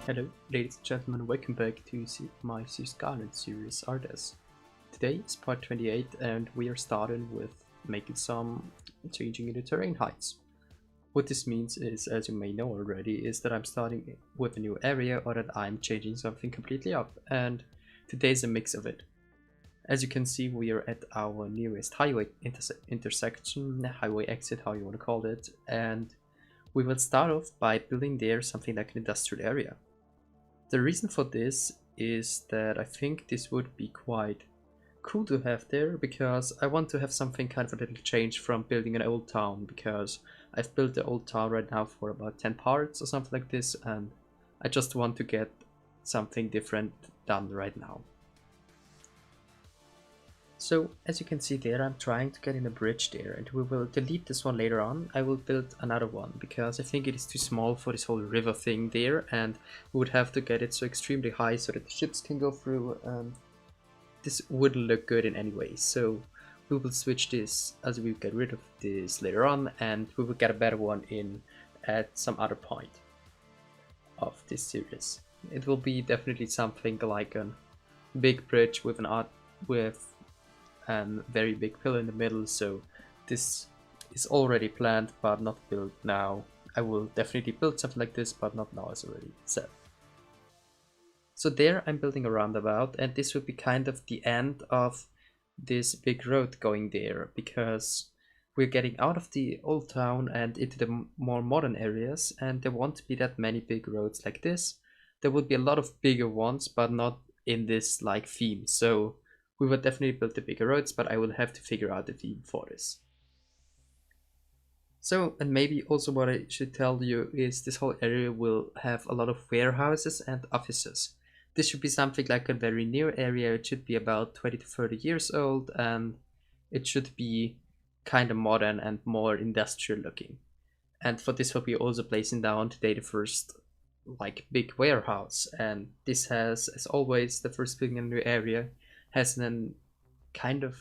Hello, ladies and gentlemen, welcome back to my Skylines series, Ardes. Today is part 28 and we are starting with making some changing in the terrain heights. What this means is, as you may know already, is that I'm starting with a new area or that I'm changing something completely up, and today's a mix of it. As you can see, we are at our nearest highway intersection, highway exit, how you want to call it, and we will start off by building there something like an industrial area. The reason for this is that I think this would be quite cool to have there, because I want to have something kind of a little change from building an old town, because I've built the old town right now for about 10 parts or something like this, and I just want to get something different done right now. So as you can see there, I'm trying to get in a bridge there, and we will delete this one later on. I will build another one because I think it is too small for this whole river thing there, and we would have to get it so extremely high so that the ships can go through. This wouldn't look good in any way, so we will switch this as we get rid of this later on, and we will get a better one in at some other point of this series. It will be definitely something like a big bridge with and very big pillar in the middle, so this is already planned but not built now. I will definitely build something like this, but not now, as already said. So there I'm building a roundabout, and this would be kind of the end of this big road going there, because we're getting out of the old town and into the more modern areas, and there won't be that many big roads like this. There would be a lot of bigger ones, but not in this like theme, so we will definitely build the bigger roads, but I will have to figure out the theme for this. So, and maybe also what I should tell you is this whole area will have a lot of warehouses and offices. This should be something like a very new area. It should be about 20 to 30 years old, and it should be kind of modern and more industrial looking. And for this, we'll be also placing down today the first like big warehouse, and this has, as always, the first building in a new area has an kind of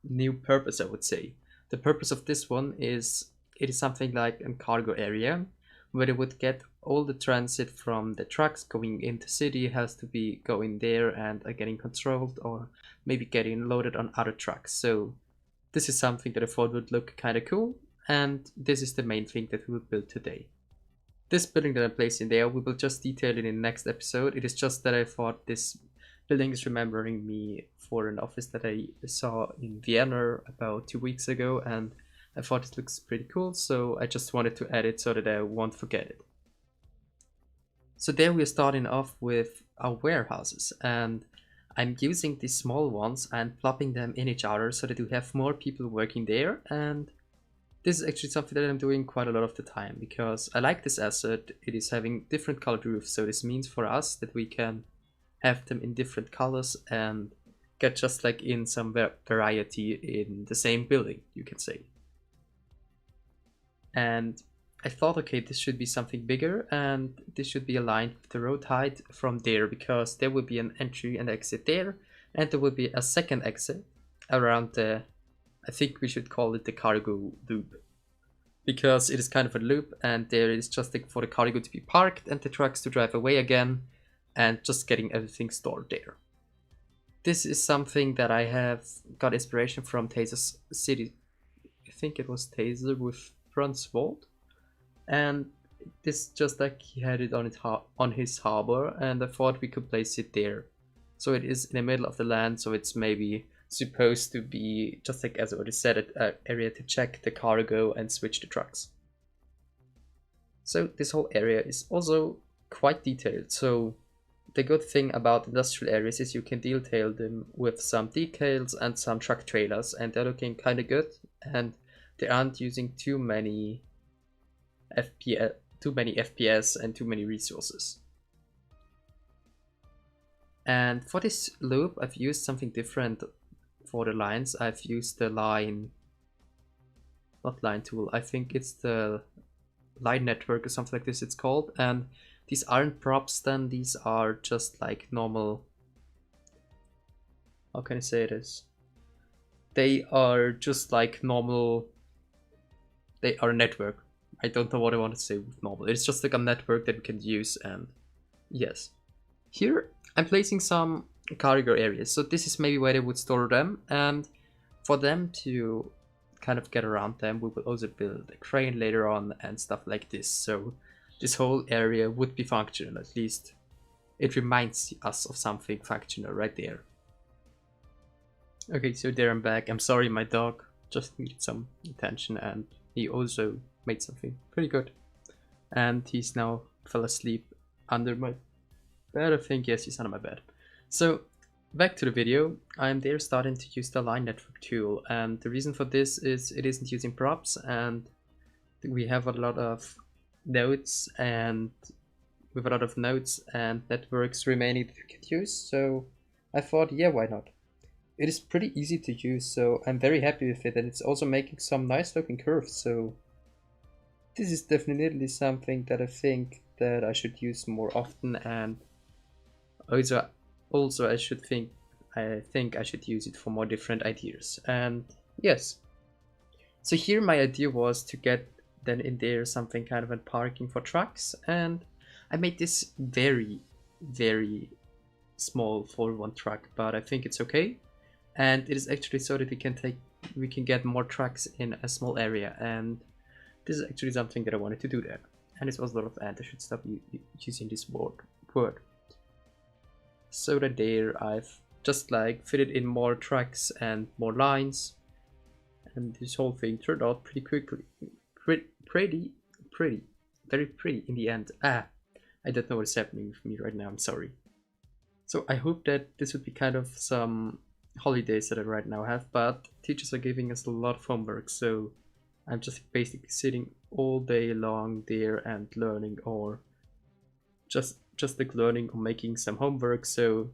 new purpose, I would say. The purpose of this one is it is something like a cargo area where they would get all the transit from the trucks going into city has to be going there and are getting controlled or maybe getting loaded on other trucks. So this is something that I thought would look kind of cool, and this is the main thing that we will build today. This building that I'm placing there, we will just detail it in the next episode. It is just that I thought this building is remembering me for an office that I saw in Vienna about 2 weeks ago, and I thought it looks pretty cool, so I just wanted to add it so that I won't forget it. So there we're starting off with our warehouses, and I'm using these small ones and plopping them in each other so that we have more people working there, and this is actually something that I'm doing quite a lot of the time because I like this asset. It is having different colored roofs, so this means for us that we can have them in different colors and get just like in some variety in the same building, you can say. And I thought, okay, this should be something bigger, and this should be aligned with the road height from there, because there will be an entry and exit there, and there will be a second exit around the, I think we should call it the cargo loop, because it is kind of a loop, and there is just like for the cargo to be parked and the trucks to drive away again, and just getting everything stored there. This is something that I have got inspiration from Taser's city. I think it was Taser with Franz Vault, and this just like he had it on his harbor, and I thought we could place it there. So it is in the middle of the land, so it's maybe supposed to be just like as I already said, an area to check the cargo and switch the trucks. So this whole area is also quite detailed. So the good thing about industrial areas is you can detail them with some decals and some truck trailers, and they're looking kind of good, and they aren't using too many FPS and too many resources. And for this loop, I've used something different for the lines. I've used the not line tool, I think it's the line network or something like this it's called, and these aren't props then, these are just like normal, how can I say this? They are just like normal, they are a network. I don't know what I want to say with normal. It's just like a network that we can use, and Yes. Here I'm placing some cargo areas. So this is maybe where they would store them, and for them to kind of get around them, we will also build a crane later on and stuff like this. So this whole area would be functional, at least it reminds us of something functional right there. Okay, so there I'm back. I'm sorry, my dog just needed some attention, and he also made something pretty good. And he's now fell asleep under my bed, I think. Yes, he's under my bed. So back to the video. I'm there starting to use the line network tool, and the reason for this is it isn't using props, and we have a lot of nodes, and with a lot of nodes and networks remaining that we can use. So I thought, yeah, why not? It is pretty easy to use, so I'm very happy with it, and it's also making some nice looking curves. So this is definitely something that I think that I should use more often, and also I think I should use it for more different ideas. And yes, so here my idea was to get then in there something kind of a parking for trucks, and I made this very small for one truck, but I think it's okay. And it is actually so that we can get more trucks in a small area, and this is actually something that I wanted to do there. And it was a lot of and I should stop using this word. So that there I've just like fitted in more tracks and more lines, and this whole thing turned out pretty quickly. Pretty, very pretty in the end. I don't know what's happening with me right now, I'm sorry. So I hope that this would be kind of some holidays that I right now have, but teachers are giving us a lot of homework, so I'm just basically sitting all day long there and learning, or just like learning or making some homework. So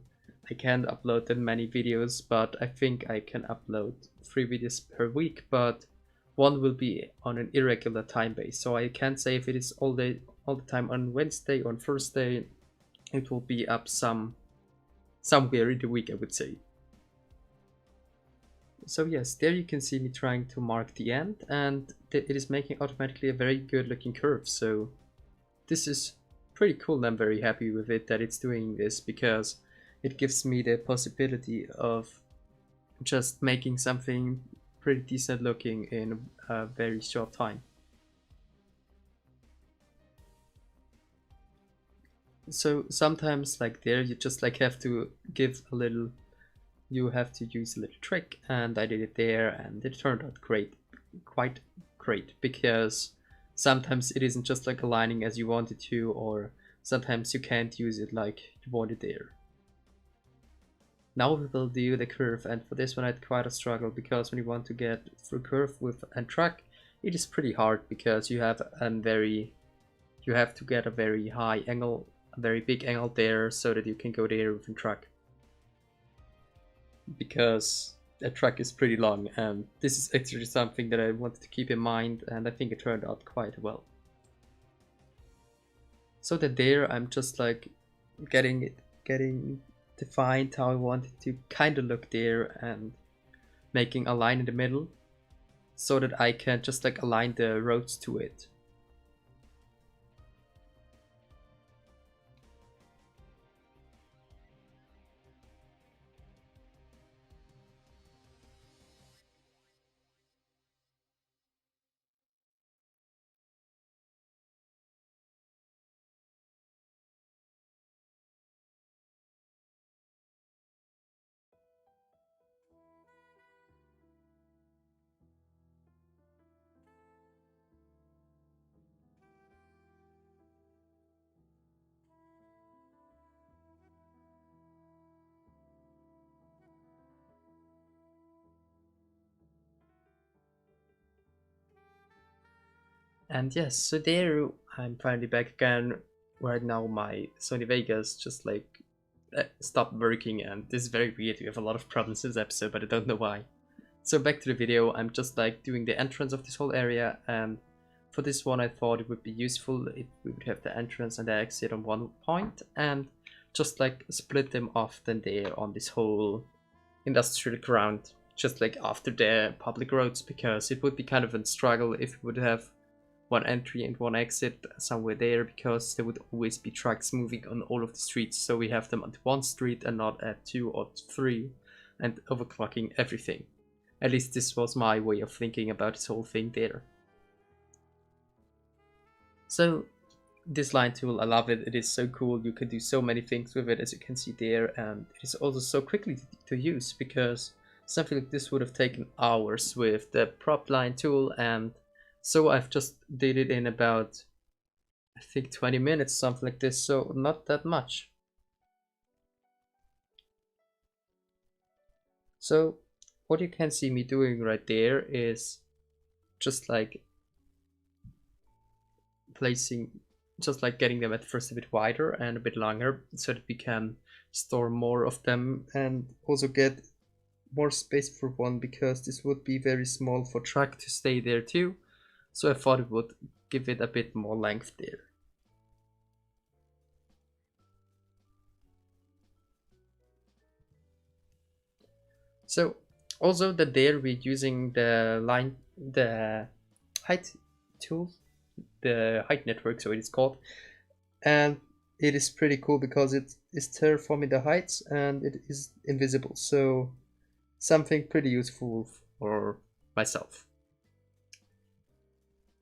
I can't upload that many videos, but I think I can upload 3 videos per week, but one will be on an irregular time base. So I can't say if it is all the time on Wednesday or on Thursday. It will be up somewhere in the week, I would say. So yes, there you can see me trying to mark the end, and it is making automatically a very good looking curve. So this is pretty cool, and I'm very happy with it that it's doing this, because it gives me the possibility of just making something pretty decent looking in a very short time. So sometimes like there you just like have to give a little, you have to use a little trick, and I did it there and it turned out great, quite great, because sometimes it isn't just like aligning as you want it to, or sometimes you can't use it like you want it there. Now we will do the curve, and for this one I had quite a struggle, because when you want to get through curve with a track, it is pretty hard, because you have to get a very high angle, a very big angle there, so that you can go there with a track, because a track is pretty long, and this is actually something that I wanted to keep in mind, and I think it turned out quite well. So that there I'm just like getting defined how I want it to kind of look there, and making a line in the middle so that I can just like align the roads to it. And yes, so there I'm finally back again. Right now my Sony Vegas just like stopped working, and this is very weird. We have a lot of problems in this episode, but I don't know why. So back to the video, I'm just like doing the entrance of this whole area, and for this one I thought it would be useful if we would have the entrance and the exit on one point, and just like split them off then there on this whole industrial ground, just like after the public roads, because it would be kind of a struggle if we would have one entry and one exit somewhere there, because there would always be trucks moving on all of the streets, so we have them on one street and not at 2 or 3 and overclocking everything. At least this was my way of thinking about this whole thing there. So this line tool, I love it. It is so cool. You can do so many things with it, as you can see there, and it is also so quickly to use, because something like this would have taken hours with the prop line tool, and so I've just did it in about, I think, 20 minutes, something like this, so not that much. So what you can see me doing right there is just like placing, just like getting them at first a bit wider and a bit longer, so that we can store more of them and also get more space for one, because this would be very small for truck to stay there too. So I thought it would give it a bit more length there. So also that there we're using the height tool, the height network, so it is called, and it is pretty cool because it is terraforming the heights and it is invisible, so something pretty useful for myself.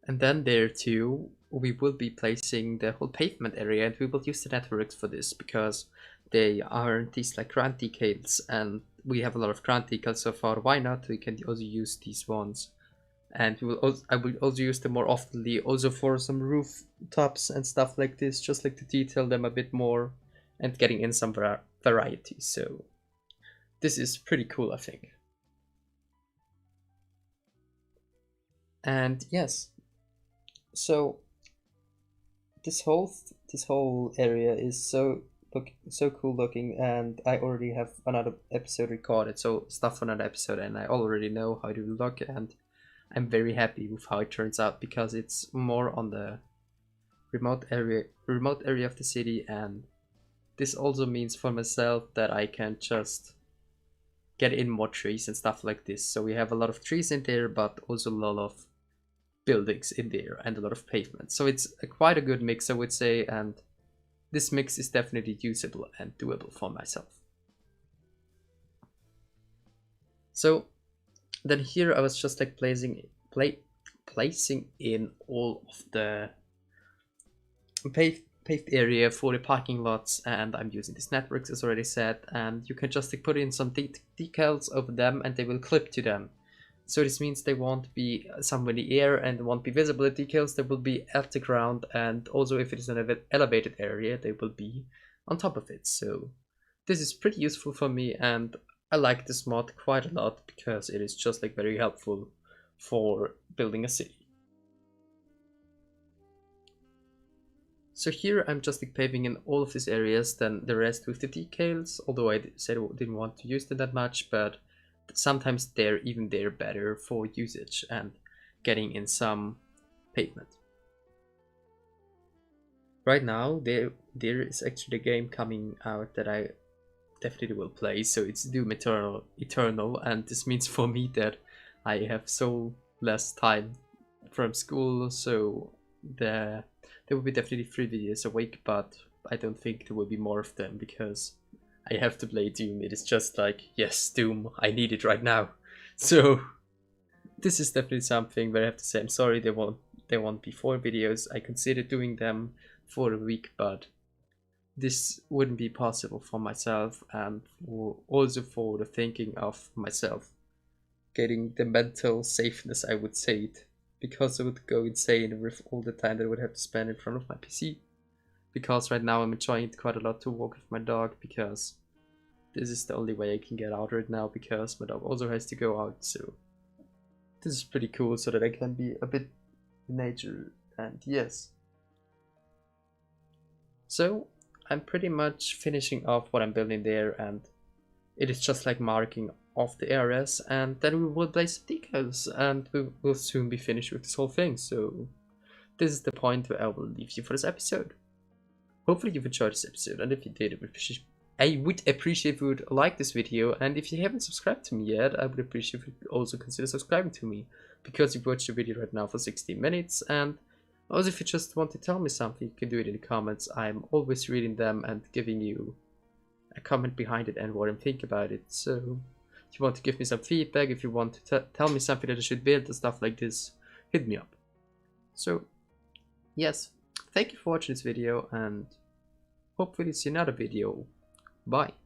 And then there too, we will be placing the whole pavement area, and we will use the networks for this because they are these like ground decals, and we have a lot of ground decals so far. Why not? We can also use these ones, and we will also, I will also use them more oftenly, also for some rooftops and stuff like this, just like to detail them a bit more and getting in some variety. So this is pretty cool, I think. And yes, so this whole area is so cool looking, and I already have another episode recorded, so stuff for another episode, and I already know how it will look, and I'm very happy with how it turns out, because it's more on the remote area of the city, and this also means for myself that I can just get in more trees and stuff like this. So we have a lot of trees in there, but also a lot of buildings in there and a lot of pavement. So it's quite a good mix, I would say, and this mix is definitely usable and doable for myself. So then here I was just like placing in all of the paved area for the parking lots, and I'm using these networks as already said, and you can just like put in some decals over them and they will clip to them. So this means they won't be somewhere in the air and won't be visible at decals, they will be at the ground, and also if it is an elevated area they will be on top of it. So this is pretty useful for me, and I like this mod quite a lot because it is just like very helpful for building a city. So here I'm just like paving in all of these areas, then the rest with the decals, although I said I didn't want to use them that much, but sometimes they're better for usage and getting in some pavement. Right now there is actually a game coming out that I definitely will play, so it's Doom Eternal, and this means for me that I have so less time from school, so there will be definitely 3 videos a week, but I don't think there will be more of them because I have to play Doom. It is just like, yes, Doom, I need it right now. So this is definitely something where I have to say I'm sorry there won't be 4 videos. I considered doing them for a week, but this wouldn't be possible for myself, and also for the thinking of myself, getting the mental safeness, I would say it, because I would go insane with all the time that I would have to spend in front of my PC. Because right now I'm enjoying it quite a lot to walk with my dog, because this is the only way I can get out right now, because my dog also has to go out, so this is pretty cool, so that I can be a bit in nature. And yes, so I'm pretty much finishing off what I'm building there, and it is just like marking off the areas, and then we will place decals, and we will soon be finished with this whole thing. So this is the point where I will leave you for this episode. Hopefully you've enjoyed this episode, and if you did, I would appreciate if you would like this video, and if you haven't subscribed to me yet, I would appreciate if you also consider subscribing to me, because you've watched the video right now for 16 minutes, and Also, if you just want to tell me something, you can do it in the comments. I'm always reading them and giving you a comment behind it and what I think about it. So if you want to give me some feedback, if you want to tell me something that I should build and stuff like this, hit me up. So yes, thank you for watching this video and hopefully see another video. Bye.